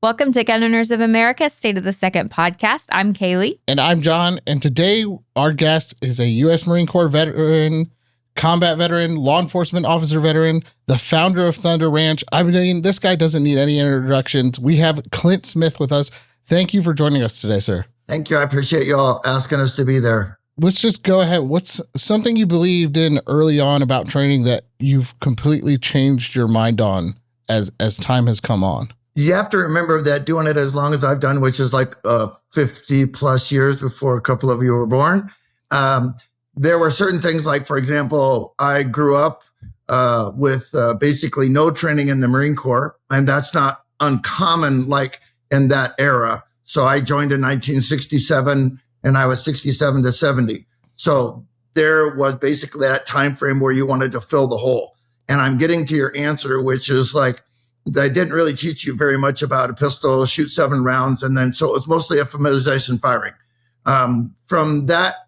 Welcome to Gun Owners of America State of the Second podcast. I'm Kailey. And I'm John. And today our guest is a U.S. Marine Corps veteran, combat veteran, law enforcement officer veteran, the founder of Thunder Ranch. I mean, this guy doesn't need any introductions. We have Clint Smith with us. Thank you for joining us today, sir. Thank you. I appreciate you all asking us to be there. Let's just go ahead. What's something you believed in early on about training that you've completely changed your mind on as time has come on? You have to remember that doing it as long as I've done, which is like 50 plus years before a couple of you were born. There were certain things like, for example, I grew up with basically no training in the Marine Corps, and that's not uncommon like in that era. So I joined in 1967 and I was 67 to 70. So there was basically that time frame where you wanted to fill the hole. And I'm getting to your answer, which is like, they didn't really teach you very much about a pistol, shoot 7 rounds. And then, so it was mostly a familiarization firing. From that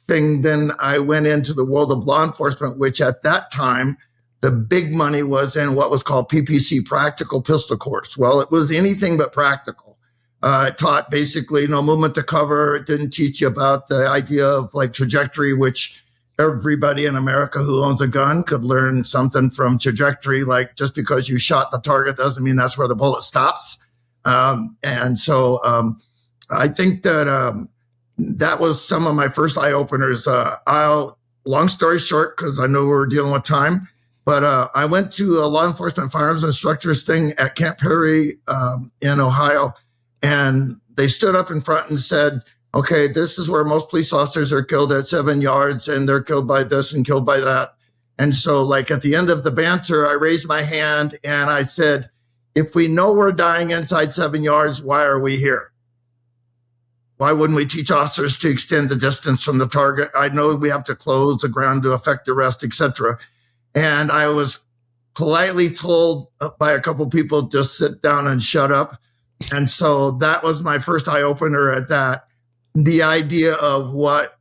thing, then I went into the world of law enforcement, which at that time, the big money was in what was called PPC, practical pistol course. Well, it was anything but practical. It taught basically no movement to cover. It didn't teach you about the idea of like trajectory, which everybody in America who owns a gun could learn something from trajectory. Like just because you shot the target doesn't mean that's where the bullet stops. And so I think that that was some of my first eye openers. Long story short, because I know we're dealing with time, but I went to a law enforcement firearms instructors thing at Camp Perry in Ohio, and they stood up in front and said, okay, this is where most police officers are killed at 7 yards, and they're killed by this and killed by that. And so like at the end of the banter, I raised my hand and I said, if we know we're dying inside 7 yards, why are we here? Why wouldn't we teach officers to extend the distance from the target? I know we have to close the ground to effect arrest, etc. And I was politely told by a couple people, just sit down and shut up. And so that was my first eye opener at that. The idea of what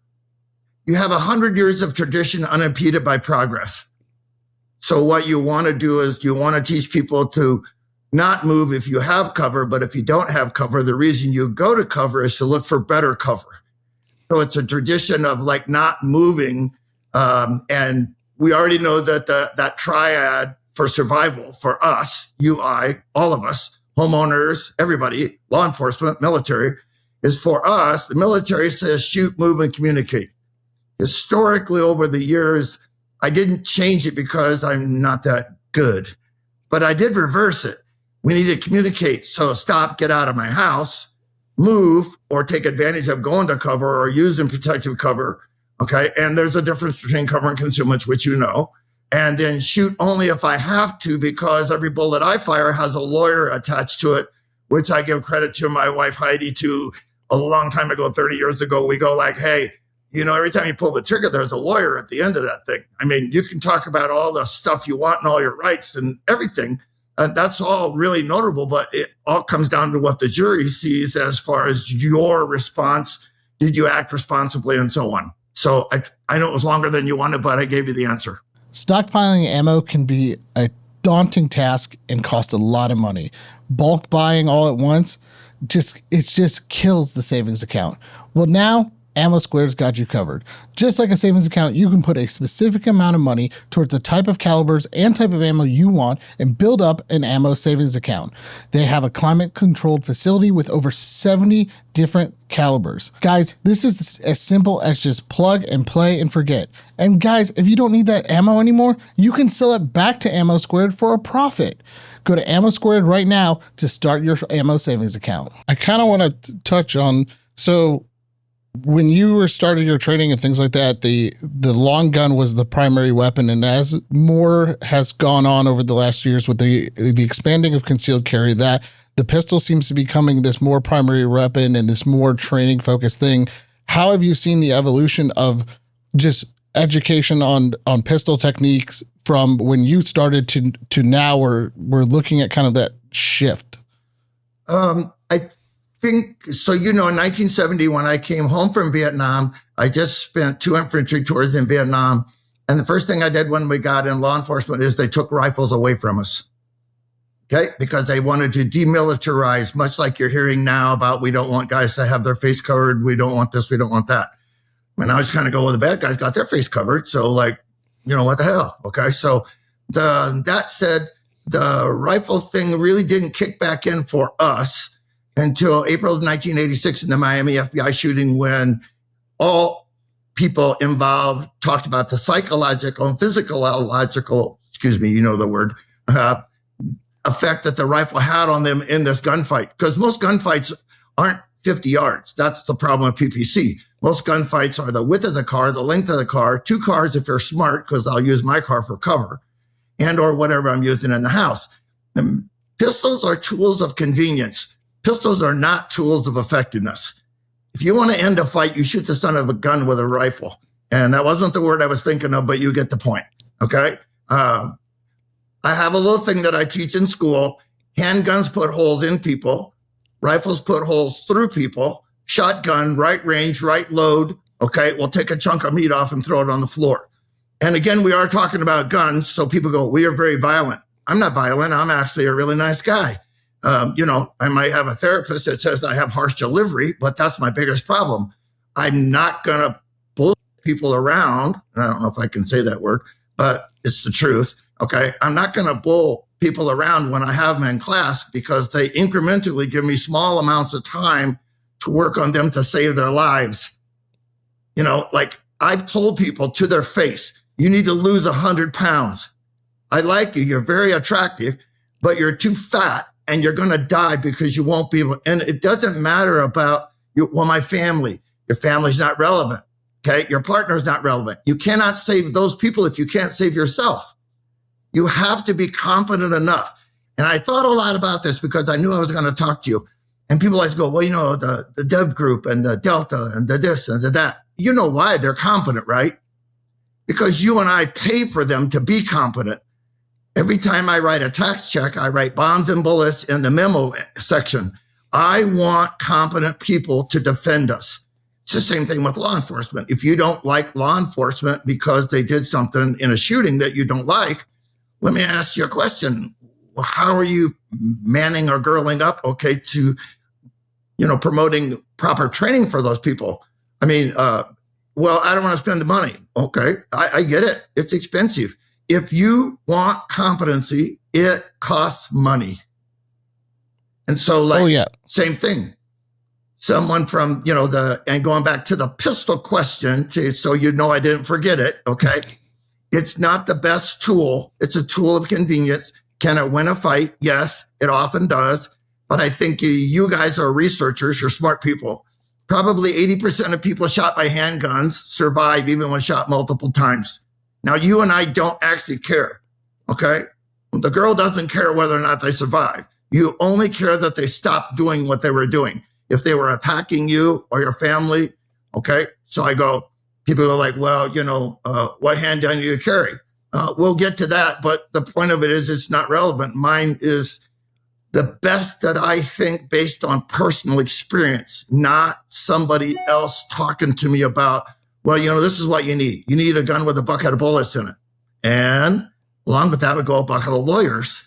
you have 100 years of tradition unimpeded by progress. So what you want to do is you want to teach people to not move if you have cover, but if you don't have cover, the reason you go to cover is to look for better cover. So it's a tradition of like not moving. And we already know that that triad for survival for us, you, I, all of us, homeowners, everybody, law enforcement, military, is for us. The military says shoot, move, and communicate. Historically, over the years, I didn't change it because I'm not that good, but I did reverse it. We need to communicate. So stop, get out of my house, move, or take advantage of going to cover or using protective cover. Okay. And there's a difference between cover and concealment, which you know. And then shoot only if I have to, because every bullet I fire has a lawyer attached to it, which I give credit to my wife, Heidi, to a long time ago, 30 years ago. We go like, hey, you know, every time you pull the trigger, there's a lawyer at the end of that thing. I mean, you can talk about all the stuff you want and all your rights and everything. That's all really notable, but it all comes down to what the jury sees as far as your response. Did you act responsibly and so on? So I know it was longer than you wanted, but I gave you the answer. Stockpiling ammo can be a daunting task and cost a lot of money. Bulk buying all at once, it just kills the savings account. Well, now Ammo Squared's got you covered. Just like a savings account, you can put a specific amount of money towards the type of calibers and type of ammo you want and build up an ammo savings account. They have a climate-controlled facility with over 70 different calibers. Guys, this is as simple as just plug and play and forget. And guys, if you don't need that ammo anymore, you can sell it back to Ammo Squared for a profit. Go to Ammo Squared right now to start your ammo savings account. I kind of want to touch on, so when you were starting your training and things like that, the long gun was the primary weapon. And as more has gone on over the last years with the expanding of concealed carry, that the pistol seems to be becoming this more primary weapon and this more training focused thing. How have you seen the evolution of just education on pistol techniques from when you started to now we're looking at kind of that shift? I think so. You know, in 1970, when I came home from Vietnam, I just spent 2 infantry tours in Vietnam. And the first thing I did when we got in law enforcement is they took rifles away from us. Okay. Because they wanted to demilitarize, much like you're hearing now about we don't want guys to have their face covered. We don't want this. We don't want that. And I just kind of go, well, the bad guys got their face covered. So like, what the hell? Okay. So that said, the rifle thing really didn't kick back in for us until April of 1986 in the Miami FBI shooting, when all people involved talked about the psychological and physiological, the word, effect that the rifle had on them in this gunfight. Because most gunfights aren't 50 yards. That's the problem with PPC. Most gunfights are the width of the car, the length of the car, 2 cars if you're smart, because I'll use my car for cover, and or whatever I'm using in the house. And pistols are tools of convenience. Pistols are not tools of effectiveness. If you want to end a fight, you shoot the son of a gun with a rifle. And that wasn't the word I was thinking of, but you get the point. Okay. I have a little thing that I teach in school. Handguns put holes in people. Rifles put holes through people. Shotgun, right range, right load. Okay. We'll take a chunk of meat off and throw it on the floor. And again, we are talking about guns. So people go, we are very violent. I'm not violent. I'm actually a really nice guy. I might have a therapist that says I have harsh delivery, but that's my biggest problem. I'm not going to bull people around. I don't know if I can say that word, but it's the truth. Okay. I'm not going to bull people around when I have them in class, because they incrementally give me small amounts of time to work on them to save their lives. Like I've told people to their face, you need to lose 100 pounds. I like you. You're very attractive, but you're too fat and you're going to die because you won't be able. And it doesn't matter about you. Well, my family, your family's not relevant. Okay. Your partner's not relevant. You cannot save those people if you can't save yourself. You have to be competent enough. And I thought a lot about this because I knew I was going to talk to you. And people always go, well, the dev group and the Delta and the this and the that. You know why they're competent, right? Because you and I pay for them to be competent. Every time I write a tax check, I write bombs and bullets in the memo section. I want competent people to defend us. It's the same thing with law enforcement. If you don't like law enforcement because they did something in a shooting that you don't like, let me ask you a question. Well, how are you manning or girling up, to, promoting proper training for those people? I mean, well, I don't want to spend the money. Okay, I get it. It's expensive. If you want competency, it costs money. And so same thing. Someone from, and going back to the pistol question, so I didn't forget it, okay? It's not the best tool. It's a tool of convenience. Can it win a fight? Yes, it often does. But I think you guys are researchers. You're smart people. Probably 80% of people shot by handguns survive even when shot multiple times. Now, you and I don't actually care, okay? The girl doesn't care whether or not they survive. You only care that they stop doing what they were doing. If they were attacking you or your family, okay? So I go, people are like, well, what handgun do you carry? We'll get to that, but the point of it is it's not relevant. Mine is the best that I think based on personal experience, not somebody else talking to me about, well, this is what you need. You need a gun with a bucket of bullets in it. And along with that would go a bucket of lawyers.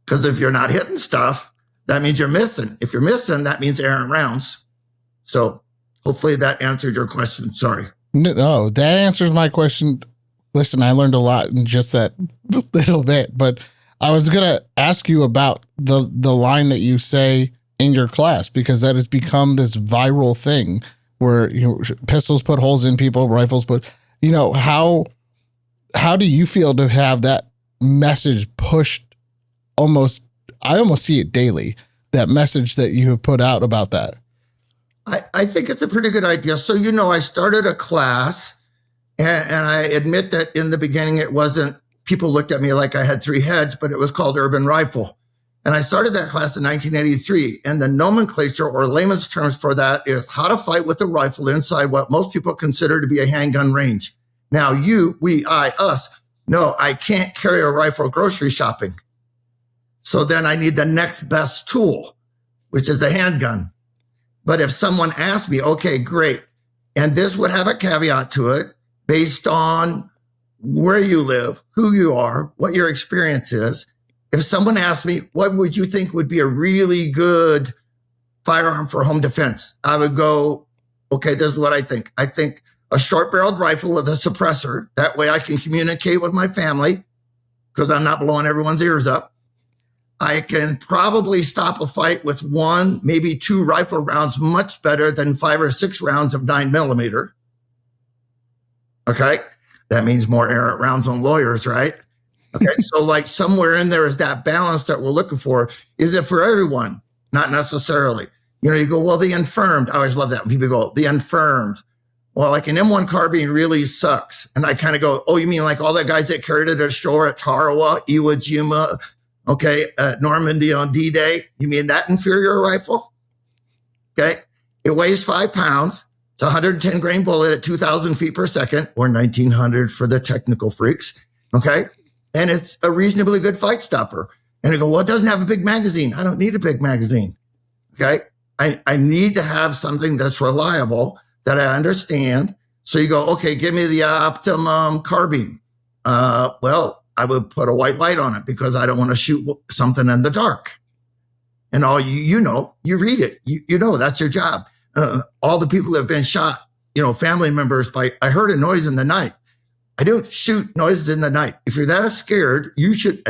Because if you're not hitting stuff, that means you're missing. If you're missing, that means errant rounds. So hopefully that answered your question. Sorry. No, that answers my question. Listen, I learned a lot in just that little bit, but I was going to ask you about the line that you say in your class, because that has become this viral thing where pistols put holes in people, rifles put, how do you feel to have that message pushed I almost see it daily, that message that you have put out about that? I think it's a pretty good idea. So, I started a class and I admit that in the beginning, it wasn't, people looked at me like I had 3 heads, but it was called Urban Rifle. And I started that class in 1983. And the nomenclature or layman's terms for that is how to fight with a rifle inside what most people consider to be a handgun range. Now, us, no, I can't carry a rifle grocery shopping. So then I need the next best tool, which is a handgun. But if someone asked me, okay, great. And this would have a caveat to it based on where you live, who you are, what your experience is. if someone asked me, what would you think would be a really good firearm for home defense? I would go, okay, this is what I think. I think a short-barreled rifle with a suppressor. That way I can communicate with my family because I'm not blowing everyone's ears up. I can probably stop a fight with 1, maybe 2 rifle rounds much better than 5 or 6 rounds of 9mm. Okay. That means more errant rounds on lawyers, right? Okay. So like somewhere in there is that balance that we're looking for. Is it for everyone? Not necessarily. You go, well, the infirmed. I always love that when people go, the infirmed. Well, like an M1 carbine really sucks. And I kind of go, oh, you mean like all the guys that carried it ashore at Tarawa, Iwo Jima, okay, Normandy on D-Day? You mean that inferior rifle? Okay. It weighs 5 pounds. It's a 110 grain bullet at 2,000 feet per second, or 1,900 for the technical freaks. Okay. And it's a reasonably good fight stopper. And I go, well, it doesn't have a big magazine. I don't need a big magazine. Okay. I need to have something that's reliable, that I understand. So you go, okay, give me the optimum carbine. Well, I would put a white light on it because I don't want to shoot something in the dark. And all you read it. You know, that's your job. All the people that have been shot, family members I heard a noise in the night. I don't shoot noises in the night. If you're that scared, you should,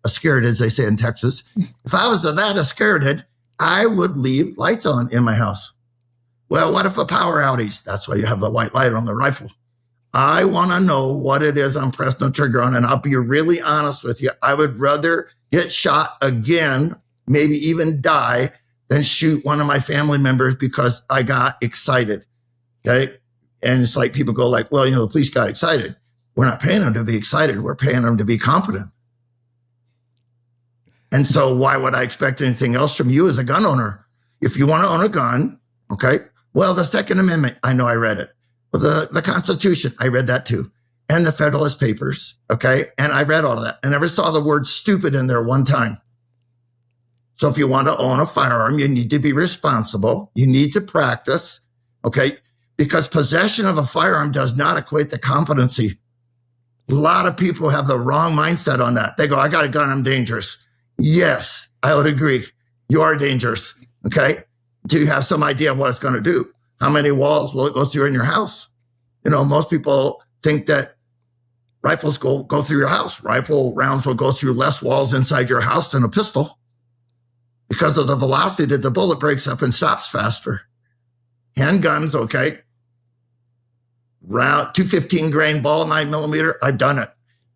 scared as they say in Texas. If I was that scared, I would leave lights on in my house. Well, what if a power outage? That's why you have the white light on the rifle. I want to know what it is I'm pressing the trigger on. And I'll be really honest with you. I would rather get shot again, maybe even die, than shoot one of my family members because I got excited. Okay. And it's like people go like, well, the police got excited. We're not paying them to be excited. We're paying them to be competent. And so why would I expect anything else from you as a gun owner? If you want to own a gun, okay, well, the Second Amendment, I know I read it. Well, the Constitution, I read that too. And the Federalist Papers, okay? And I read all of that. I never saw the word stupid in there one time. So if you want to own a firearm, you need to be responsible. You need to practice, okay? Because possession of a firearm does not equate to competency. A lot of people have the wrong mindset on that. They go, I got a gun, I'm dangerous. Yes, I would agree. You are dangerous, okay? Do you have some idea of what it's going to do? How many walls will it go through in your house? Most people think that rifles go through your house. Rifle rounds will go through less walls inside your house than a pistol because of the velocity that the bullet breaks up and stops faster. Handguns, okay. Round 215 grain ball, 9mm. I've done it.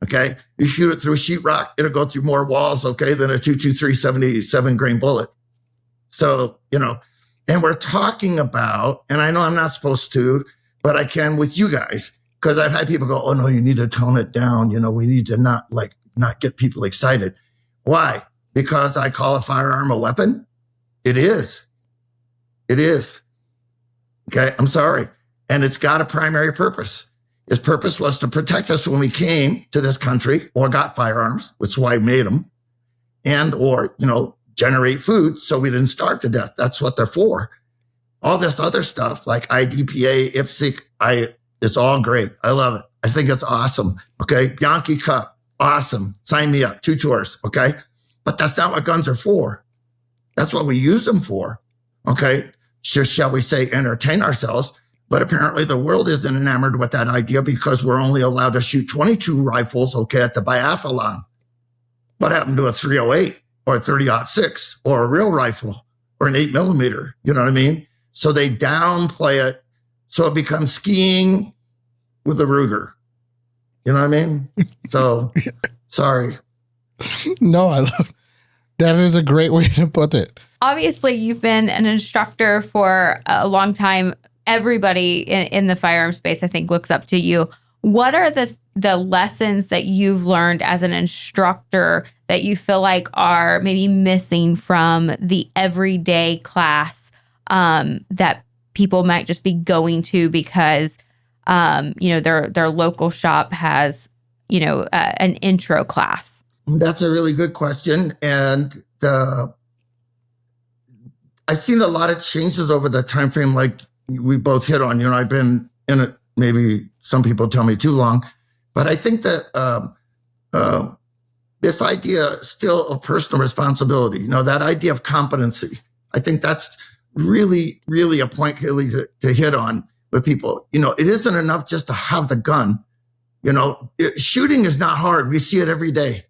Okay. You shoot it through sheetrock, it'll go through more walls, okay, than a 223 77 grain bullet. So, and we're talking about, and I know I'm not supposed to, but I can with you guys, because I've had people go, oh no, you need to tone it down. We need to not get people excited. Why? Because I call a firearm a weapon? It is. It is. Okay. I'm sorry. And it's got a primary purpose. Its purpose was to protect us when we came to this country or got firearms, which is why I made them, and or, generate food so we didn't starve to death. That's what they're for. All this other stuff like IDPA, IPSC, it's all great. I love it. I think it's awesome. Okay. Bianchi Cup. Awesome. Sign me up. 2 tours. Okay. But that's not what guns are for. That's what we use them for. Okay. Shall we say entertain ourselves? But apparently the world isn't enamored with that idea because we're only allowed to shoot 22 rifles, okay, at the biathlon. What happened to a 308 or a 30-06 or a real rifle or an 8mm? You know what I mean? So they downplay it. So it becomes skiing with a Ruger. You know what I mean? So sorry. No, I love that. Is a great way to put it. Obviously, you've been an instructor for a long time. Everybody in the firearm space, I think, looks up to you. What are the lessons that you've learned as an instructor that you feel like are maybe missing from the everyday class that people might just be going to because their local shop has an intro class? That's a really good question, and I've seen a lot of changes over the time frame, like we both hit on. I've been in it, maybe some people tell me too long, but I think that this idea still of personal responsibility, that idea of competency, I think that's really, really a point, Kailey, to hit on with people. It isn't enough just to have the gun. Shooting is not hard. We see it every day.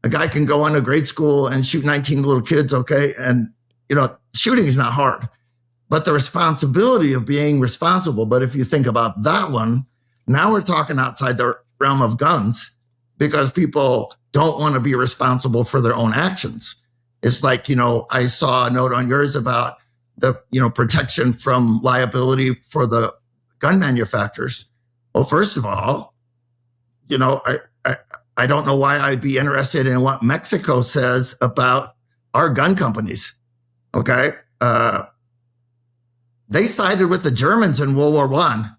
A guy can go into grade school and shoot 19 little kids, okay? And, shooting is not hard. But the responsibility of being responsible, but if you think about that one, now we're talking outside the realm of guns because people don't want to be responsible for their own actions. It's like, I saw a note on yours about the, protection from liability for the gun manufacturers. Well, first of all, I don't know why I'd be interested in what Mexico says about our gun companies. Okay. They sided with the Germans in World War I.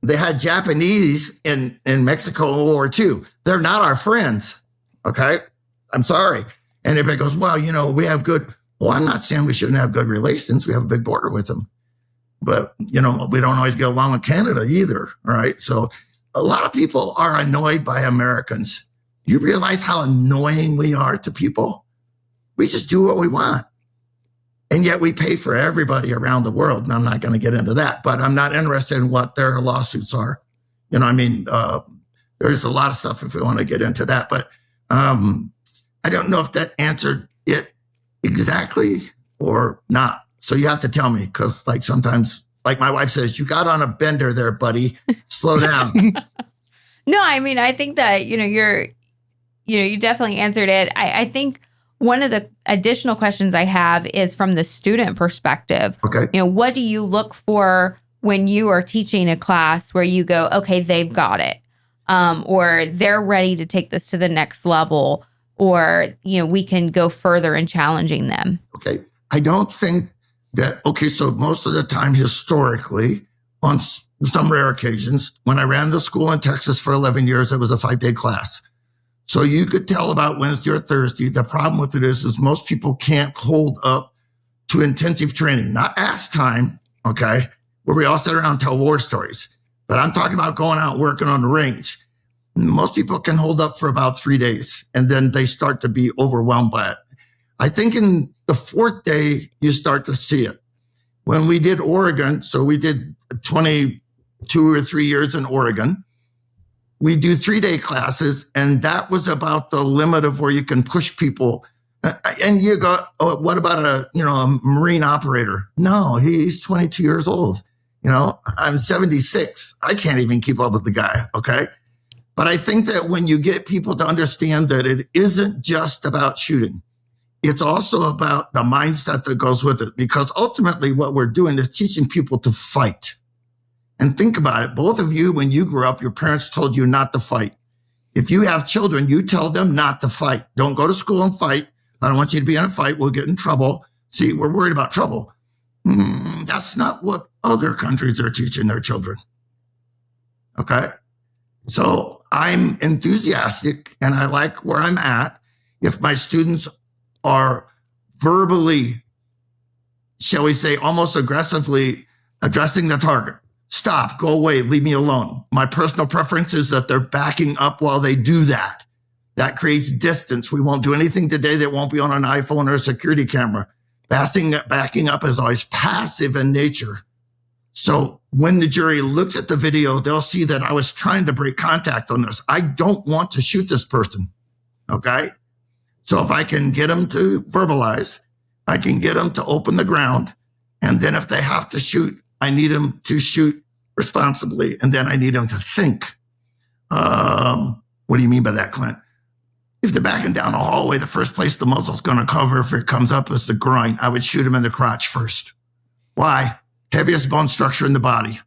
They had Japanese in Mexico in World War II. They're not our friends. Okay. I'm sorry. And everybody goes, well, we have good. Well, I'm not saying we shouldn't have good relations. We have a big border with them. But, we don't always get along with Canada either. All right. So a lot of people are annoyed by Americans. You realize how annoying we are to people? We just do what we want. And yet we pay for everybody around the world. And I'm not going to get into that, but I'm not interested in what their lawsuits are. There's a lot of stuff if we want to get into that, but I don't know if that answered it exactly or not. So you have to tell me, because sometimes, like my wife says, you got on a bender there, buddy. Slow down. No, I think that, you definitely answered it. I think one of the additional questions I have is from the student perspective. Okay. What do you look for when you are teaching a class where you go, okay, they've got it, or they're ready to take this to the next level, or, we can go further in challenging them? Okay. I don't think that, so most of the time, historically, on some rare occasions, when I ran the school in Texas for 11 years, it was a 5-day class. So you could tell about Wednesday or Thursday. The problem with it is most people can't hold up to intensive training, not ass time, okay, where we all sit around and tell war stories. But I'm talking about going out and working on the range. Most people can hold up for about 3 days, and then they start to be overwhelmed by it. I think in the 4th day, you start to see it. When we did Oregon, so we did 22 or 3 years in Oregon, we do 3-day classes, and that was about the limit of where you can push people. And you go, oh, what about a marine operator? No, he's 22 years old. I'm 76. I can't even keep up with the guy. Okay. But I think that when you get people to understand that it isn't just about shooting, it's also about the mindset that goes with it, because ultimately what we're doing is teaching people to fight. And think about it. Both of you, when you grew up, your parents told you not to fight. If you have children, you tell them not to fight. Don't go to school and fight. I don't want you to be in a fight. We'll get in trouble. See, we're worried about trouble. That's not what other countries are teaching their children. Okay. So I'm enthusiastic and I like where I'm at. If my students are verbally, shall we say, almost aggressively addressing the target, stop, go away, leave me alone. My personal preference is that they're backing up while they do that. That creates distance. We won't do anything today that won't be on an iPhone or a security camera. Backing up is always passive in nature. So when the jury looks at the video, they'll see that I was trying to break contact on this. I don't want to shoot this person. Okay. So if I can get them to verbalize, I can get them to open the ground. And then if they have to shoot, I need them to shoot responsibly. And then I need them to think. What do you mean by that, Clint? If they're backing down the hallway, the first place the muzzle's going to cover if it comes up is the groin. I would shoot him in the crotch first. Why? Heaviest bone structure in the body.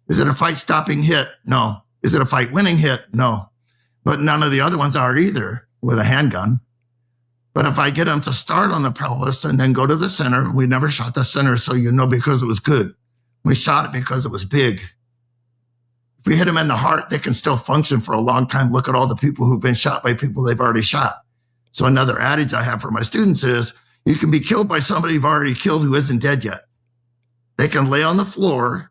Is it a fight-stopping hit? No. Is it a fight-winning hit? No. But none of the other ones are either with a handgun. But if I get them to start on the pelvis and then go to the center, we never shot the center, so because it was good. We shot it because it was big. If we hit them in the heart, they can still function for a long time. Look at all the people who've been shot by people they've already shot. So another adage I have for my students is you can be killed by somebody you've already killed who isn't dead yet. They can lay on the floor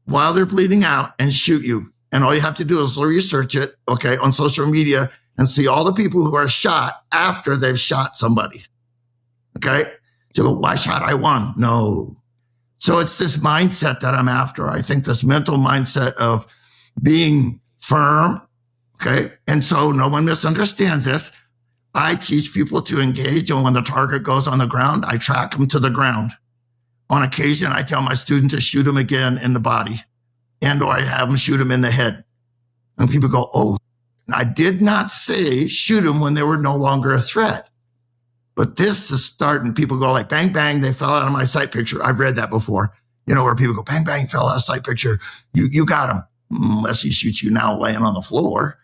while they're bleeding out and shoot you. And all you have to do is research it, okay, on social media and see all the people who are shot after they've shot somebody. Okay. So why shot I one? No. So it's this mindset that I'm after. I think this mental mindset of being firm. Okay. And so no one misunderstands this. I teach people to engage. And when the target goes on the ground, I track them to the ground. On occasion, I tell my student to shoot him again in the body, and or I have them shoot him in the head. And people go, oh, I did not say shoot them when they were no longer a threat. But this is starting. People go like, bang, bang, they fell out of my sight picture. I've read that before, where people go, bang, bang, fell out of sight picture. You got him. Unless he shoots you now laying on the floor.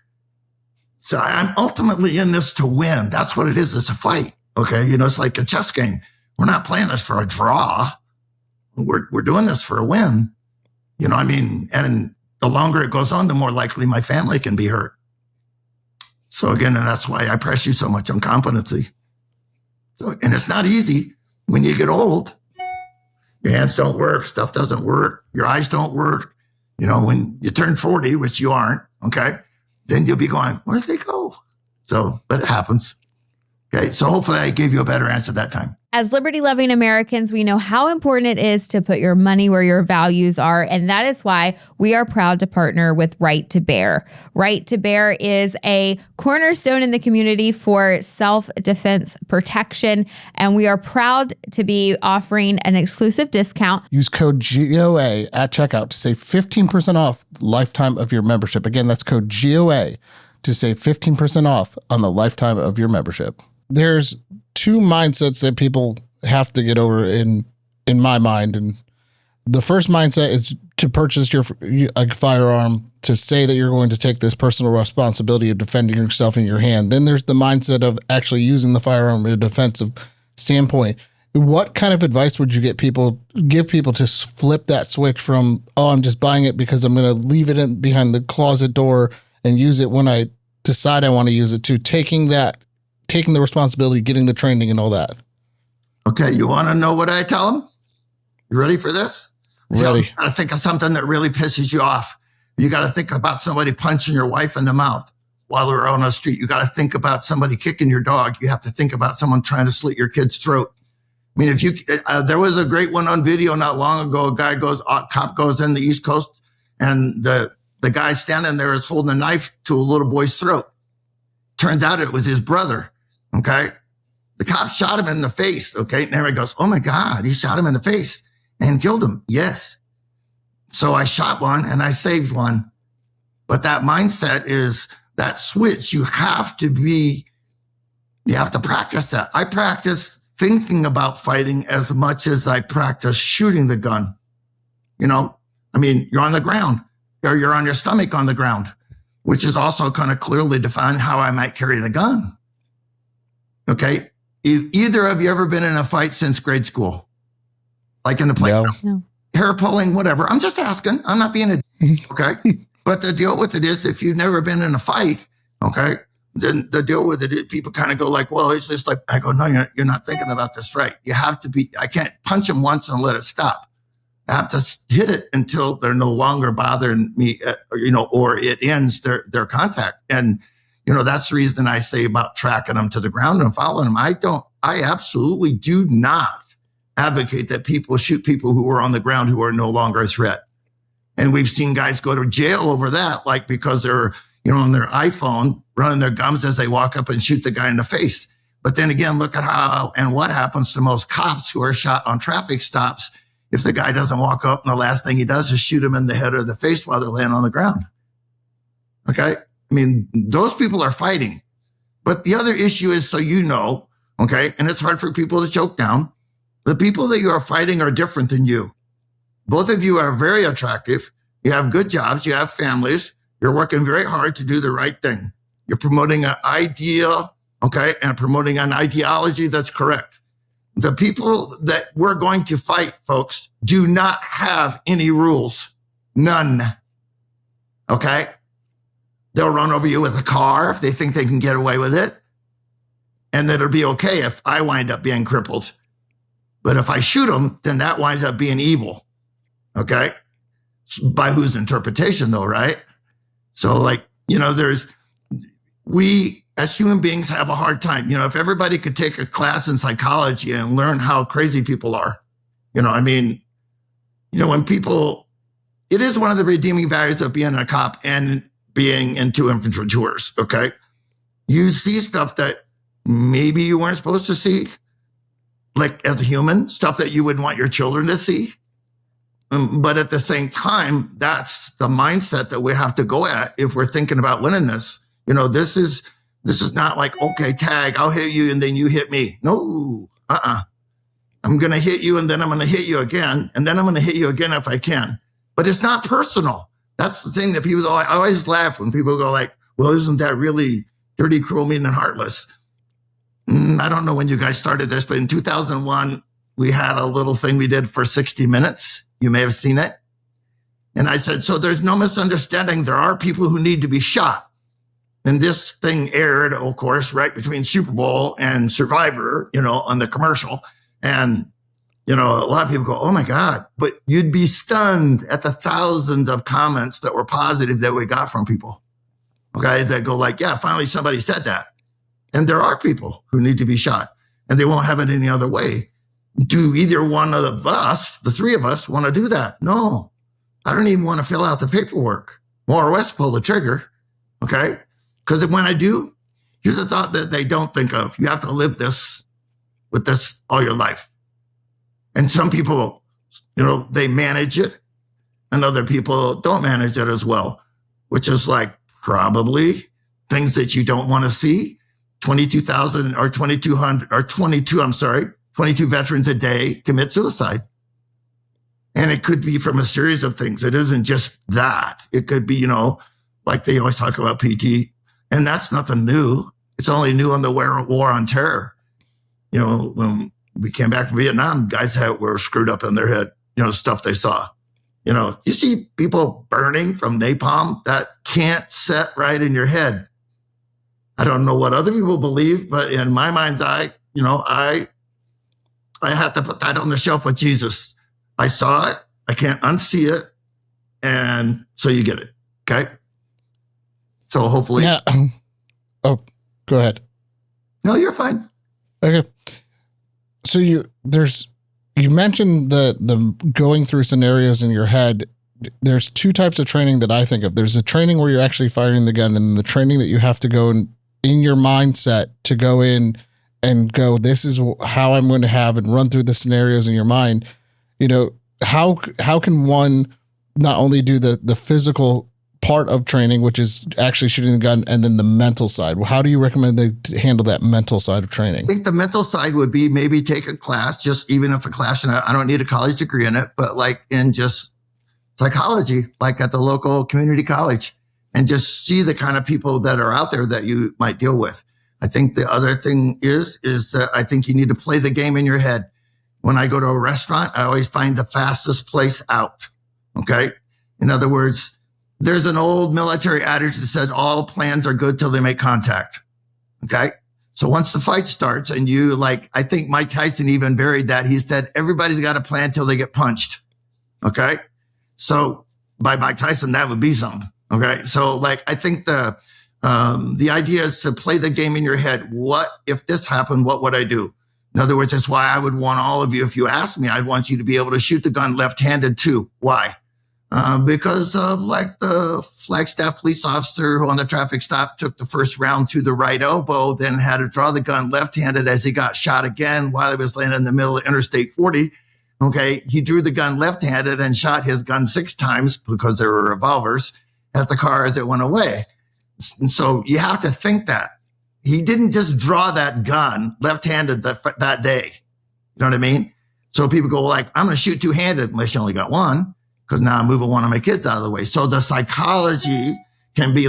So I'm ultimately in this to win. That's what it is. It's a fight. Okay. It's like a chess game. We're not playing this for a draw. We're doing this for a win. And the longer it goes on, the more likely my family can be hurt. So again, and that's why I press you so much on competency. So, and it's not easy when you get old. Your hands don't work. Stuff doesn't work. Your eyes don't work. When you turn 40, which you aren't, okay, then you'll be going, where did they go? So, but it happens. Okay. So hopefully I gave you a better answer that time. As liberty-loving Americans, we know how important it is to put your money where your values are, and that is why we are proud to partner with Right to Bear. Right to Bear is a cornerstone in the community for self-defense protection, and we are proud to be offering an exclusive discount. Use code GOA at checkout to save 15% off the lifetime of your membership. Again, that's code GOA to save 15% off on the lifetime of your membership. There's two mindsets that people have to get over in my mind. And the first mindset is to purchase a firearm to say that you're going to take this personal responsibility of defending yourself in your hand. Then there's the mindset of actually using the firearm in a defensive standpoint. What kind of advice would you give people to flip that switch from, oh, I'm just buying it because I'm going to leave it behind the closet door and use it when I decide I want to use it, to taking the responsibility, getting the training and all that? Okay, you want to know what I tell them? You ready for this? Ready. You got to think of something that really pisses you off. You got to think about somebody punching your wife in the mouth while they're on the street. You got to think about somebody kicking your dog. You have to think about someone trying to slit your kid's throat. I mean, there was a great one on video not long ago. A cop goes in the East Coast, and the guy standing there is holding a knife to a little boy's throat. Turns out it was his brother. Okay. The cop shot him in the face. Okay. And everybody goes, oh my God, he shot him in the face and killed him. Yes. So I shot one and I saved one. But that mindset is that switch. You have to practice that. I practice thinking about fighting as much as I practice shooting the gun. You're on the ground, or you're on your stomach on the ground, which is also kind of clearly defined how I might carry the gun. Okay. Either of you ever been in a fight since grade school? Like in the playground? No. Hair pulling, whatever. I'm just asking. I'm not being okay. But the deal with it is, if you've never been in a fight, okay, then the deal with it is people kind of go like, well, it's just like, I go, no, you're not thinking about this right. You have to I can't punch them once and let it stop. I have to hit it until they're no longer bothering me, or it ends their contact. And, that's the reason I say about tracking them to the ground and following them. I absolutely do not advocate that people shoot people who are on the ground who are no longer a threat. And we've seen guys go to jail over that, like because they're, on their iPhone running their gums as they walk up and shoot the guy in the face. But then again, look at how and what happens to most cops who are shot on traffic stops if the guy doesn't walk up and the last thing he does is shoot him in the head or the face while they're laying on the ground. Okay. I mean, those people are fighting. But the other issue is, okay, and it's hard for people to choke down. The people that you are fighting are different than you. Both of you are very attractive. You have good jobs. You have families. You're working very hard to do the right thing. You're promoting an idea, okay, and promoting an ideology that's correct. The people that we're going to fight, folks, do not have any rules. None. Okay? They'll run over you with a car if they think they can get away with it. And it'll be okay if I wind up being crippled. But if I shoot them, then that winds up being evil. Okay? By whose interpretation though, right? So like, we as human beings have a hard time. If everybody could take a class in psychology and learn how crazy people are, when people, it is one of the redeeming values of being a cop and being into infantry tours. Okay. You see stuff that maybe you weren't supposed to see, like as a human, stuff that you would want your children to see. But at the same time, that's the mindset that we have to go at if we're thinking about winning this. This is not like, okay, tag, I'll hit you and then you hit me. No, I'm going to hit you and then I'm going to hit you again. And then I'm going to hit you again if I can. But it's not personal. That's the thing that people, I always laugh when people go like, well, isn't that really dirty, cruel, mean, and heartless? I don't know when you guys started this, but in 2001, we had a little thing we did for 60 minutes. You may have seen it. And I said, so there's no misunderstanding. There are people who need to be shot. And this thing aired, of course, right between Super Bowl and Survivor, on the commercial. And, a lot of people go, oh my God, but you'd be stunned at the thousands of comments that were positive that we got from people. Okay. That go like, yeah, finally somebody said that. And there are people who need to be shot and they won't have it any other way. Do either one of us, the three of us, want to do that? No, I don't even want to fill out the paperwork. More or less pull the trigger. Okay. Because when I do, here's the thought that they don't think of. You have to live this with this all your life. And some people, they manage it and other people don't manage it as well, which is like probably things that you don't want to see. 22,000 or 2,200 or 22 veterans a day commit suicide. And it could be from a series of things. It isn't just that. It could be, like they always talk about PT. And that's nothing new. It's only new on the war on terror. When we came back from Vietnam, guys were screwed up in their head, stuff they saw. You see people burning from napalm that can't set right in your head. I don't know what other people believe, but in my mind's eye, I have to put that on the shelf with Jesus. I saw it. I can't unsee it. And so you get it. Okay. So hopefully. Yeah. Oh, go ahead. No, you're fine. Okay. So you mentioned the going through scenarios in your head. There's two types of training that I think of. There's the training where you're actually firing the gun, and the training that you have to go in your mindset to go in and go, this is how I'm going to have and run through the scenarios in your mind. How can one not only do the physical part of training, which is actually shooting the gun, and then the mental side? How do you recommend they handle that mental side of training? I think the mental side would be maybe take a class, just even if a class, and I don't need a college degree in it, but like in just psychology, like at the local community college, and just see the kind of people that are out there that you might deal with. I think the other thing is that I think you need to play the game in your head. When I go to a restaurant, I always find the fastest place out. Okay. In other words, there's an old military adage that said all plans are good till they make contact. Okay. So once the fight starts and I think Mike Tyson even varied that. He said, everybody's got a plan till they get punched. Okay. So by Mike Tyson, that would be something. Okay. So I think the idea is to play the game in your head. What if this happened? What would I do? In other words, that's why I would want all of you, if you ask me, I'd want you to be able to shoot the gun left-handed too. Why? Because of the Flagstaff police officer who on the traffic stop took the first round through the right elbow, then had to draw the gun left-handed as he got shot again while he was laying in the middle of Interstate 40. Okay. He drew the gun left-handed and shot his gun 6 times because there were revolvers at the car as it went away. And so you have to think that he didn't just draw that gun left-handed that day. You know what I mean? So people go I'm going to shoot two-handed unless you only got one, because now I'm moving one of my kids out of the way. So the psychology can be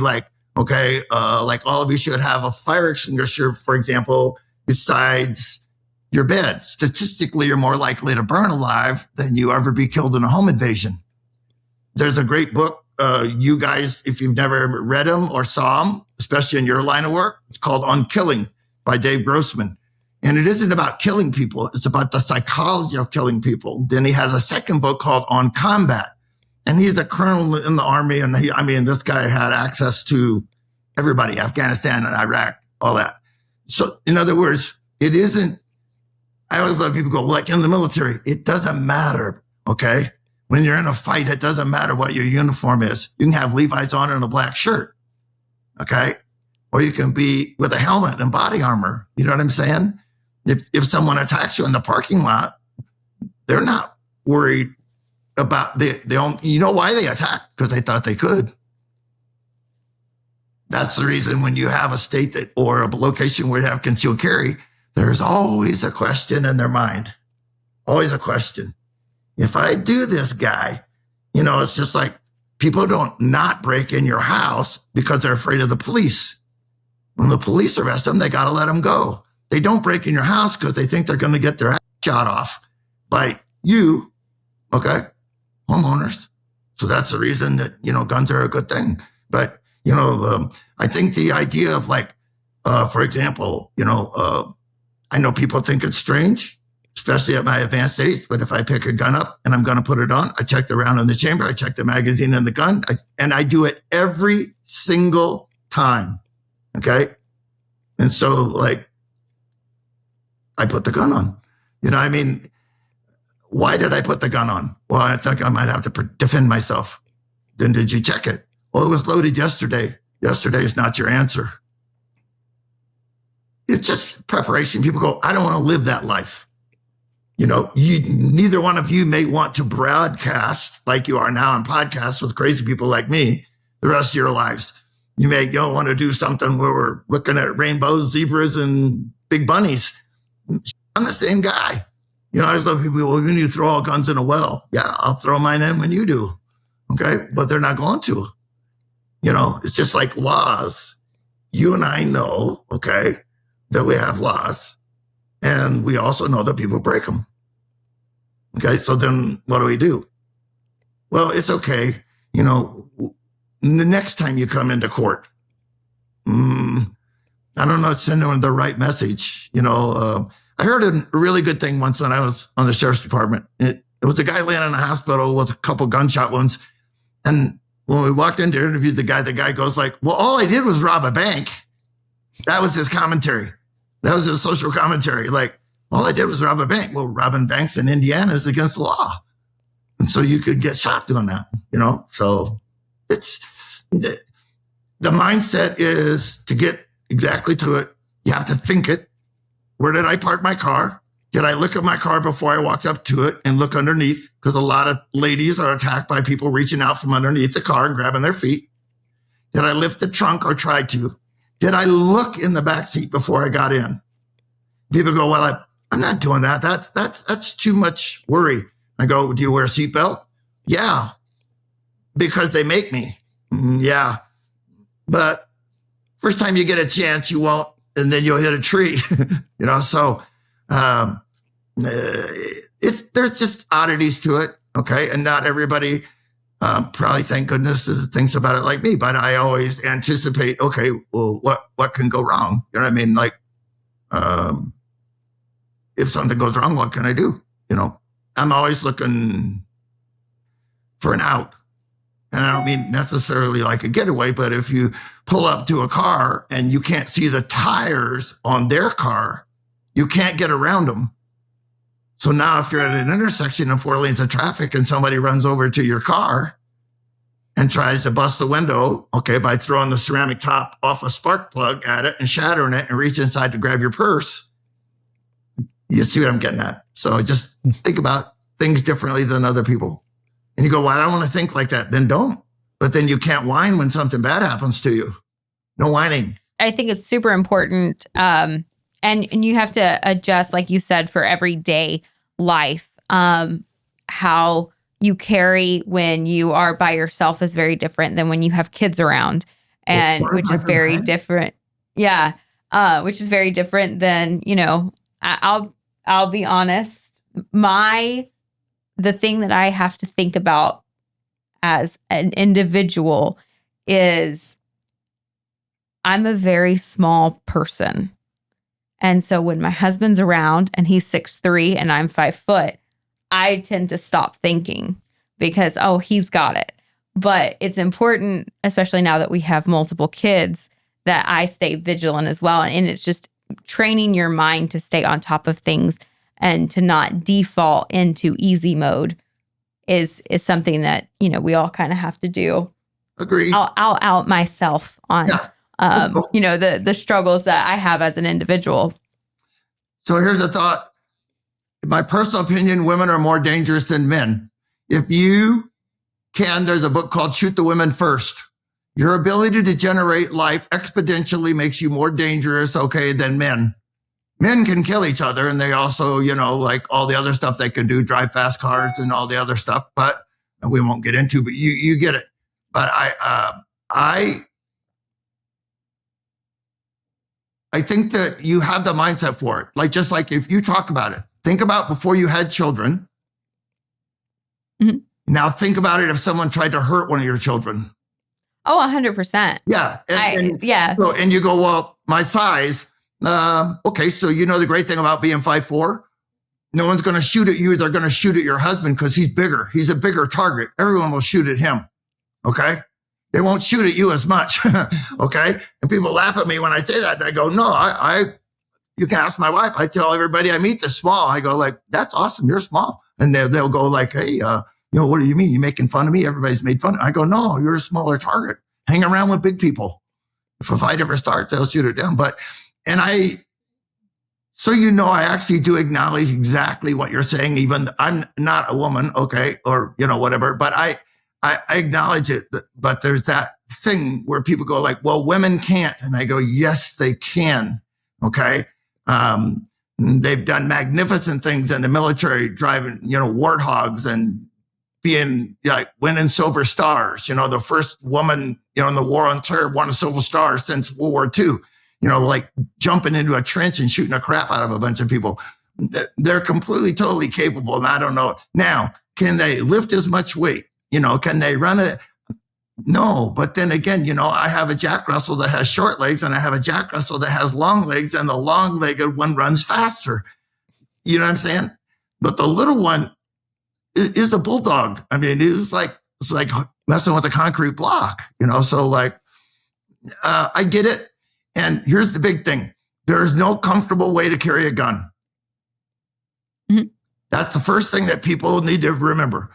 okay, all of you should have a fire extinguisher, for example, besides your bed. Statistically, you're more likely to burn alive than you ever be killed in a home invasion. There's a great book. You guys, if you've never read them or saw them, especially in your line of work, it's called On Killing by Dave Grossman. And it isn't about killing people. It's about the psychology of killing people. Then he has a second book called On Combat. And he's a colonel in the army. And this guy had access to everybody, Afghanistan and Iraq, all that. So in other words, it isn't, I always let people go, like in the military, it doesn't matter. Okay. When you're in a fight, it doesn't matter what your uniform is. You can have Levi's on and a black shirt. Okay. Or you can be with a helmet and body armor. You know what I'm saying? If someone attacks you in the parking lot, they're not worried about you know why they attack? Because they thought they could. That's the reason when you have a state that, or a location where you have concealed carry, there's always a question in their mind. Always a question. If I do this guy, it's just like people don't not break in your house because they're afraid of the police. When the police arrest them, they got to let them go. They don't break in your house because they think they're going to get their ass shot off by you. Okay. Homeowners. So that's the reason that, guns are a good thing. But, I think the idea of like, for example, I know people think it's strange, especially at my advanced age, but if I pick a gun up and I'm going to put it on, I check the round in the chamber, I check the magazine in the gun, and I do it every single time. Okay. And so like, I put the gun on, why did I put the gun on? Well, I think I might have to defend myself. Then did you check it? Well, it was loaded yesterday. Yesterday is not your answer. It's just preparation. People go, I don't want to live that life. Neither one of you may want to broadcast like you are now on podcasts with crazy people like me the rest of your lives. You may want to do something where we're looking at rainbows, zebras, and big bunnies. I'm the same guy. I always love people, well, when you throw all guns in a well, yeah, I'll throw mine in when you do. Okay. But they're not going to. It's just like laws. You and I know, okay, that we have laws. And we also know that people break them. Okay. So then what do? Well, it's okay. The next time you come into court, I don't know, send them the right message. I heard a really good thing once when I was on the sheriff's department. It was a guy laying in the hospital with a couple gunshot wounds. And when we walked in to interview the guy goes like, well, all I did was rob a bank. That was his commentary. That was his social commentary. Like, all I did was rob a bank. Well, robbing banks in Indiana is against the law. And so you could get shot doing that, So it's, the mindset is to get exactly to it. You have to think it. Where did I park my car? Did I look at my car before I walked up to it and look underneath? Because a lot of ladies are attacked by people reaching out from underneath the car and grabbing their feet. Did I lift the trunk or try to? Did I look in the back seat before I got in? People go, well, I'm not doing that. That's too much worry. I go, do you wear a seatbelt? Yeah. Because they make me. Yeah. But first time you get a chance, you won't. And then you'll hit a tree, so, there's just oddities to it. Okay. And not everybody, probably thank goodness thinks about it like me, but I always anticipate, okay, well, what can go wrong? You know what I mean? Like, if something goes wrong, what can I do? I'm always looking for an out. And I don't mean necessarily like a getaway, but if you pull up to a car and you can't see the tires on their car, you can't get around them. So now if you're at an intersection of 4 lanes of traffic and somebody runs over to your car and tries to bust the window, okay, by throwing the ceramic top off a spark plug at it and shattering it and reach inside to grab your purse, you see what I'm getting at. So just think about things differently than other people. And you go, well, I don't want to think like that. Then don't. But then you can't whine when something bad happens to you. No whining. I think it's super important. And you have to adjust, like you said, for everyday life. How you carry when you are by yourself is very different than when you have kids around, and which is very different. Yeah. Which is very different than, I'll be honest. The thing that I have to think about as an individual is I'm a very small person. And so when my husband's around and he's 6'3" and I'm 5 foot, I tend to stop thinking. because, oh, he's got it. But it's important, especially now that we have multiple kids, that I stay vigilant as well. And it's just training your mind to stay on top of things and to not default into easy mode is something that, you know, we all kind of have to do. Agreed. I'll out myself on, you know, the struggles that I have as an individual. So here's a thought. In my personal opinion, women are more dangerous than men. If you can, there's a book called Shoot the Women First. Your ability to generate life exponentially makes you more dangerous, okay, than men. Men can kill each other, and they also, you know, like all the other stuff they can do, drive fast cars and all the other stuff, but we won't get into, but you get it. But I think that you have the mindset for it. Like, just like if you talk about it, think about before you had children. Mm-hmm. Now think about it if someone tried to hurt one of your children. Oh, 100%. Yeah. Yeah. So, and you go, well, my size. Okay. So, you know, the great thing about being 5'4", no one's going to shoot at you. They're going to shoot at your husband because he's bigger. He's a bigger target. Everyone will shoot at him. Okay. They won't shoot at you as much. Okay. And people laugh at me when I say that. And I go, no, you can ask my wife. I tell everybody I meet this small. I go like, that's awesome. You're small. And they'll go like, hey, you know, what do you mean? You making fun of me? Everybody's made fun. I go, no, you're a smaller target. Hang around with big people. If a fight ever starts, they'll shoot it down. So, you know, I actually do acknowledge exactly what you're saying. Even I'm not a woman. Okay. Or, you know, whatever, but I acknowledge it. But there's that thing where people go like, well, women can't. And I go, yes, they can. Okay. They've done magnificent things in the military, driving, you know, warthogs and being like winning silver stars. You know, the first woman, you know, in the war on terror won a silver star since World War II, you know, like jumping into a trench and shooting the crap out of a bunch of people. They're completely, totally capable. And I don't know. Now, can they lift as much weight? You know, can they run it? No. But then again, you know, I have a Jack Russell that has short legs and I have a Jack Russell that has long legs, and the long legged one runs faster. You know what I'm saying? But the little one is a bulldog. I mean, it's like messing with a concrete block, you know? So like, I get it. And here's the big thing. There's no comfortable way to carry a gun. Mm-hmm. That's the first thing that people need to remember.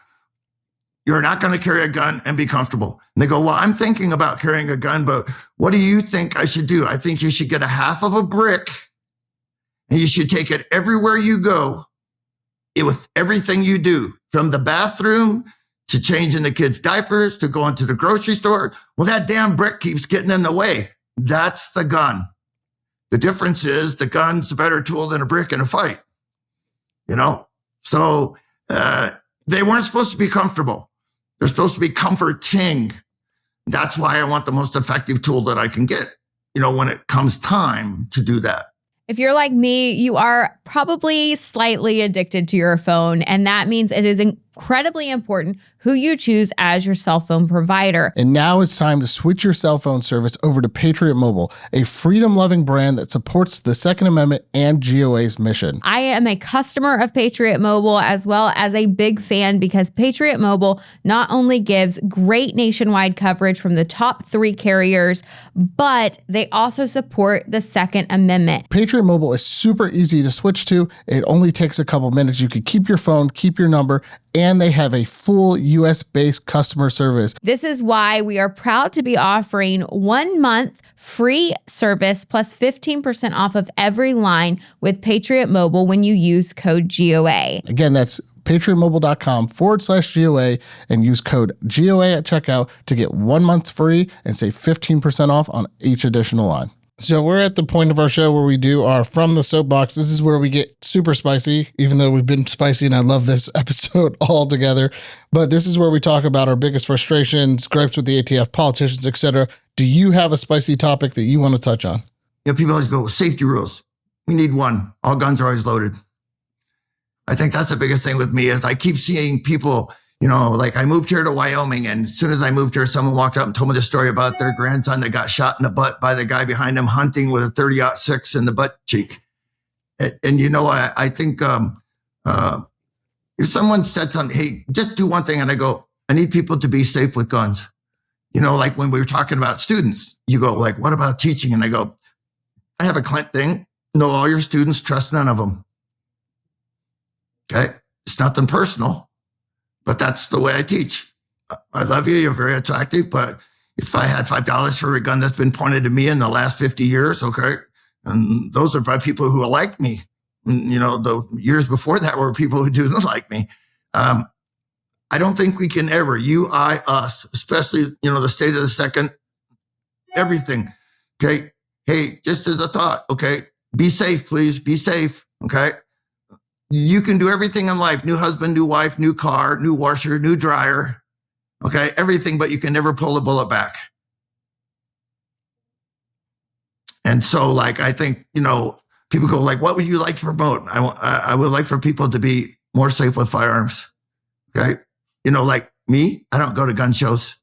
You're not going to carry a gun and be comfortable. And they go, well, I'm thinking about carrying a gun, but what do you think I should do? I think you should get a half of a brick and you should take it everywhere you go, with everything you do, from the bathroom to changing the kids' diapers to going to the grocery store. Well, that damn brick keeps getting in the way. That's the gun. The difference is the gun's a better tool than a brick in a fight. You know? So they weren't supposed to be comfortable. They're supposed to be comforting. That's why I want the most effective tool that I can get, you know, when it comes time to do that. If you're like me, you are probably slightly addicted to your phone, and that means it is incredibly important who you choose as your cell phone provider. And now it's time to switch your cell phone service over to Patriot Mobile, a freedom-loving brand that supports the Second Amendment and GOA's mission. I am a customer of Patriot Mobile as well as a big fan, because Patriot Mobile not only gives great nationwide coverage from the top 3 carriers, but they also support the Second Amendment. Patriot Mobile is super easy to switch to. It only takes a couple minutes. You can keep your phone, keep your number, and they have a full US-based customer service. This is why we are proud to be offering 1 month free service plus 15% off of every line with Patriot Mobile when you use code GOA. Again, that's patriotmobile.com/GOA and use code GOA at checkout to get 1 month free and save 15% off on each additional line. So we're at the point of our show where we do our From the Soapbox. This is where we get super spicy, even though we've been spicy and I love this episode altogether. But this is where we talk about our biggest frustrations, gripes with the ATF, politicians, etc. Do you have a spicy topic that you want to touch on? You know, people always go, safety rules. We need one. All guns are always loaded. I think that's the biggest thing with me is I keep seeing people, you know, like I moved here to Wyoming, and as soon as I moved here, someone walked up and told me the story about their grandson that got shot in the butt by the guy behind him hunting with a 30-06 in the butt cheek. And you know, I think, you if someone said something, hey, just do one thing, and I go, I need people to be safe with guns. Like when we were talking about students, you go like, what about teaching? And I go, I have a Clint thing. Know all your students, trust none of them. Okay. It's nothing personal, but that's the way I teach. I love you. You're very attractive, but if I had $5 for a gun that's been pointed at me in the last 50 years, okay. And those are by people who like me. The years before that were people who didn't like me. I don't think we can ever, you, I, us, especially, the state of the second, everything. Okay. Hey, just as a thought. Okay. Be safe, please. Be safe. Okay. You can do everything in life. New husband, new wife, new car, new washer, new dryer. Okay. Everything, but you can never pull a bullet back. And so I think, people go like, what would you like to promote? I would like for people to be more safe with firearms. Okay. Like me, I don't go to gun shows.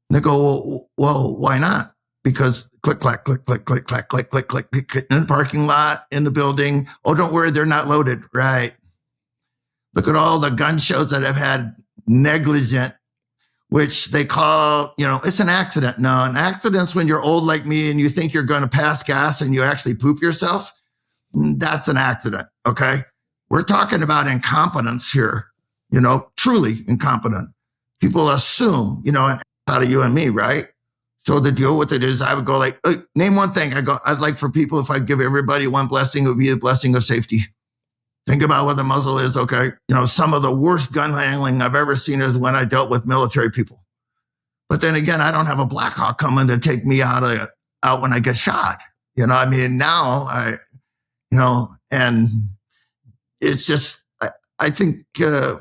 And they go, well, why not? Because click, clack, click, click, click, clack, click, click, click, click, in the parking lot, in the building. Oh, don't worry, they're not loaded. Right. Look at all the gun shows that have had negligent, which they call, it's an accident. No, an accident's when you're old like me and you think you're going to pass gas and you actually poop yourself. That's an accident. Okay. We're talking about incompetence here, truly incompetent. People assume, out of you and me, right? So the deal with it is I would go like, name one thing. I'd like for people, if I give everybody one blessing, it would be a blessing of safety. Think about what the muzzle is, okay? Some of the worst gun handling I've ever seen is when I dealt with military people. But then again, I don't have a Black Hawk coming to take me out when I get shot. Now and it's just, I think, if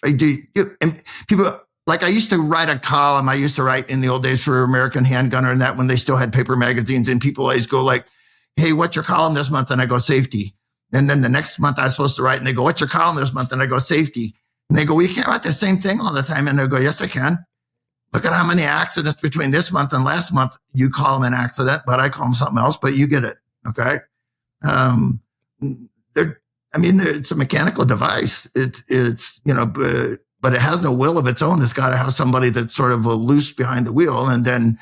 I do, and people, like I used to write a column, I used to write in the old days for American Handgunner and that when they still had paper magazines, and people always go like, hey, what's your column this month? And I go, safety. And then the next month I was supposed to write and they go, what's your column this month? And I go, safety. And they go, well, you can't write the same thing all the time. And I go, yes, I can. Look at how many accidents between this month and last month. You call them an accident, but I call them something else, but you get it. Okay. It's a mechanical device. It's but it has no will of its own. It's got to have somebody that's sort of loose behind the wheel. And then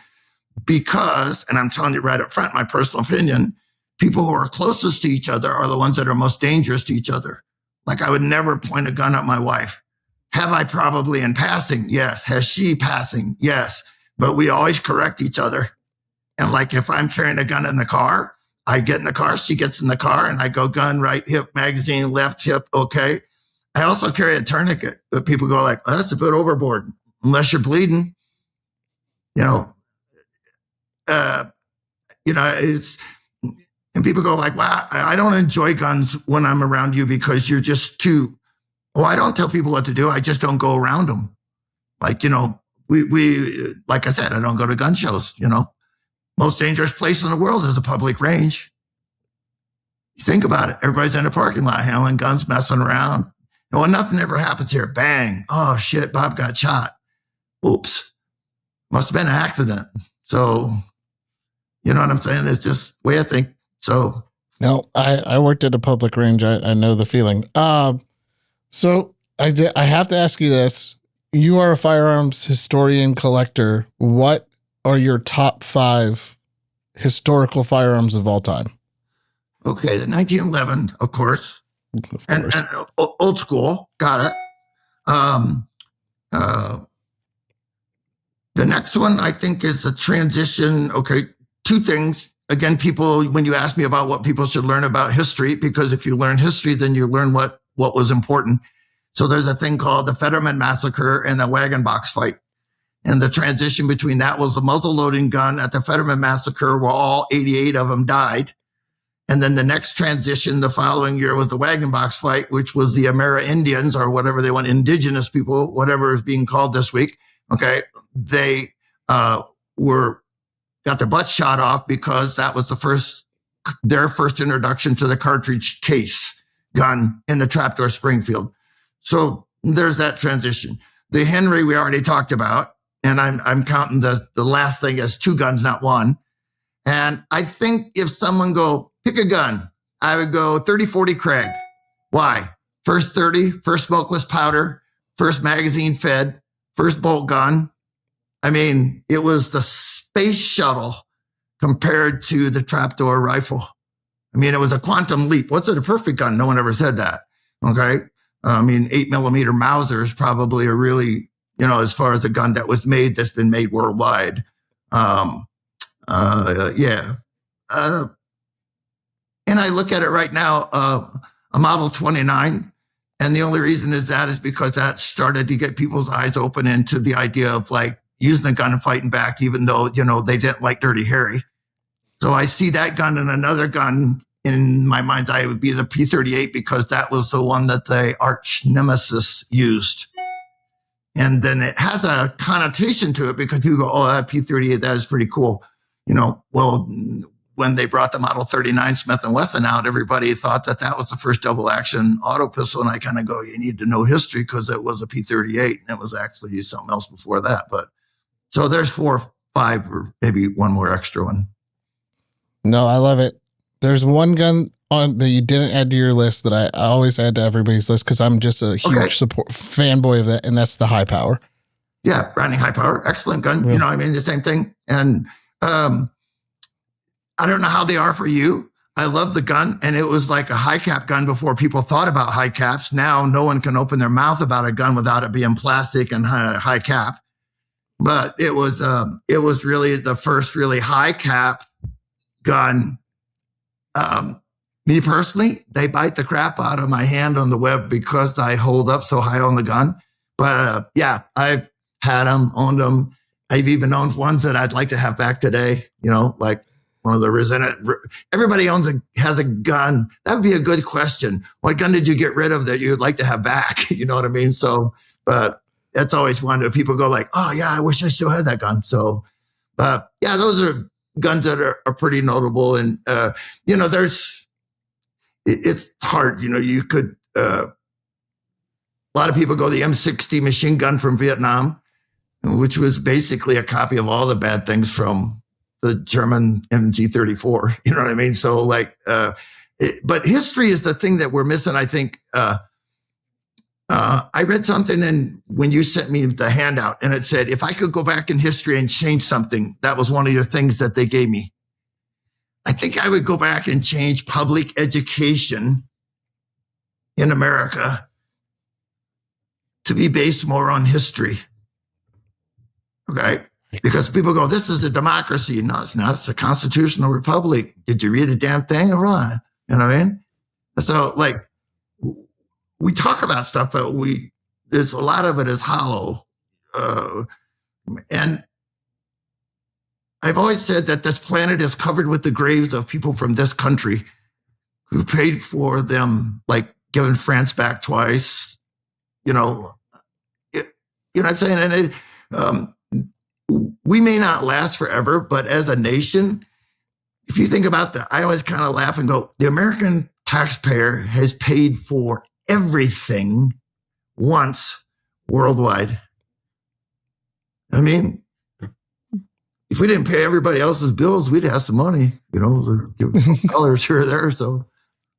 and I'm telling you right up front, my personal opinion, people who are closest to each other are the ones that are most dangerous to each other. Like I would never point a gun at my wife. Have I probably in passing? Yes. Has she passing? Yes. But we always correct each other. And like if I'm carrying a gun in the car, I get in the car, she gets in the car, and I go gun, right hip, magazine, left hip, okay. I also carry a tourniquet, but people go like, oh, that's a bit overboard. Unless you're bleeding, it's, and people go like, wow, I don't enjoy guns when I'm around you because you're just too, I don't tell people what to do. I just don't go around them. Like, we like I said, I don't go to gun shows, Most dangerous place in the world is a public range. You think about it. Everybody's in a parking lot handling guns, messing around. And nothing ever happens here. Bang. Oh, shit, Bob got shot. Oops. Must have been an accident. So, you know what I'm saying? It's just the way I think. So. No, I worked at a public range. I know the feeling. So I have to ask you this. You are a firearms historian collector. What are your top 5 historical firearms of all time? Okay, the 1911, of course. And old school, got it. The next one I think is the transition. Okay, 2 things. Again, people, when you ask me about what people should learn about history, because if you learn history, then you learn what was important. So there's a thing called the Fetterman Massacre and the Wagon Box Fight. And the transition between that was the muzzle loading gun at the Fetterman Massacre, where all 88 of them died. And then the next transition the following year was the Wagon Box Fight, which was the Amerindians or whatever they want, indigenous people, whatever is being called this week. Okay. They, got their butts shot off because that was their first introduction to the cartridge case gun in the trapdoor Springfield. So there's that transition. The Henry we already talked about, and I'm counting the last thing as 2 guns, not 1. And I think if someone go pick a gun, I would go 30-40 Craig. Why? first 30, first smokeless powder, first magazine fed, first bolt gun. I mean, it was the space shuttle compared to the trapdoor rifle. I mean, it was a quantum leap. What's it, a perfect gun? No one ever said that. Okay. I mean, 8mm Mauser is probably a really, as far as a gun that was made, that's been made worldwide. Yeah. And I look at it right now, a Model 29. And the only reason is because that started to get people's eyes open into the idea of like using a gun and fighting back, even though, they didn't like Dirty Harry. So I see that gun and another gun in my mind's eye would be the P-38, because that was the one that the arch nemesis used. And then it has a connotation to it because people go, oh, that P-38, that is pretty cool. Well, when they brought the Model 39 Smith & Wesson out, everybody thought that was the first double action auto pistol. And I kind of go, you need to know history, because it was a P-38 and it was actually something else before that. But so there's 4 or 5 or maybe one more extra one. No, I love it. There's one gun on that you didn't add to your list that I always add to everybody's list, because I'm just a huge fanboy of that, and that's the high power. Yeah, Browning high power, excellent gun. Yeah. The same thing. And I don't know how they are for you. I love the gun, and it was like a high cap gun before people thought about high caps. Now no one can open their mouth about a gun without it being plastic and high cap. But it was really the first really high cap gun. Me personally, they bite the crap out of my hand on the web because I hold up so high on the gun. But yeah, I've had them, owned them. I've even owned ones that I'd like to have back today. Like one of the resented. Everybody has a gun. That would be a good question. What gun did you get rid of that you'd like to have back? You know what I mean? So, but that's always one that people go like, oh yeah, I wish I still had that gun. So, but yeah, those are guns that are pretty notable. And, it's hard. You could, a lot of people go the M60 machine gun from Vietnam, which was basically a copy of all the bad things from the German MG34. You know what I mean? So like, but history is the thing that we're missing. I think, I read something and when you sent me the handout and it said, if I could go back in history and change something, that was one of your things that they gave me. I think I would go back and change public education in America to be based more on history. Okay. Because people go, this is a democracy. No, it's not. It's a constitutional republic. Did you read the damn thing or what? You know what I mean? So like, we talk about stuff, but there's a lot of it is hollow. And I've always said that this planet is covered with the graves of people from this country who paid for them, like giving France back twice, you know what I'm saying? And we may not last forever, but as a nation, if you think about that, I always kind of laugh and go, the American taxpayer has paid for everything once worldwide. I mean, if we didn't pay everybody else's bills, we'd have some money, give dollars here or there. So,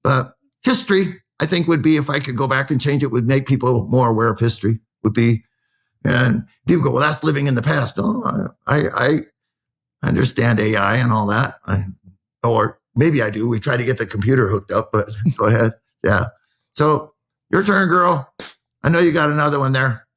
but history, I think would be, if I could go back and change it, would make people more aware of history, would be. And people go, well, that's living in the past. No, I understand AI and all that. Or maybe I do. We try to get the computer hooked up, but go ahead. Yeah. So your turn, girl. I know you got another one there.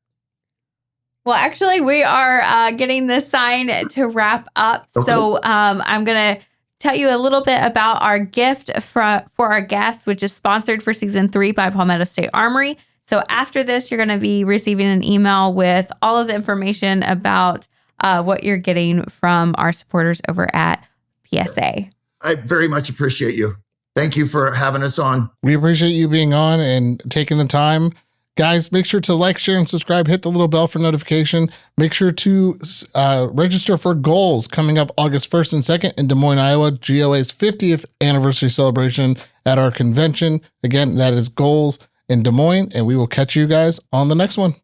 Well, actually, we are getting the sign to wrap up. Okay. So I'm going to tell you a little bit about our gift for our guests, which is sponsored for season 3 by Palmetto State Armory. So after this, you're going to be receiving an email with all of the information about what you're getting from our supporters over at PSA. I very much appreciate you. Thank you for having us on. We appreciate you being on and taking the time. Guys, make sure to like, share, and subscribe. Hit the little bell for notification. Make sure to register for Goals coming up August 1st and 2nd in Des Moines, Iowa. GOA's 50th anniversary celebration at our convention. Again, that is Goals in Des Moines, and we will catch you guys on the next one.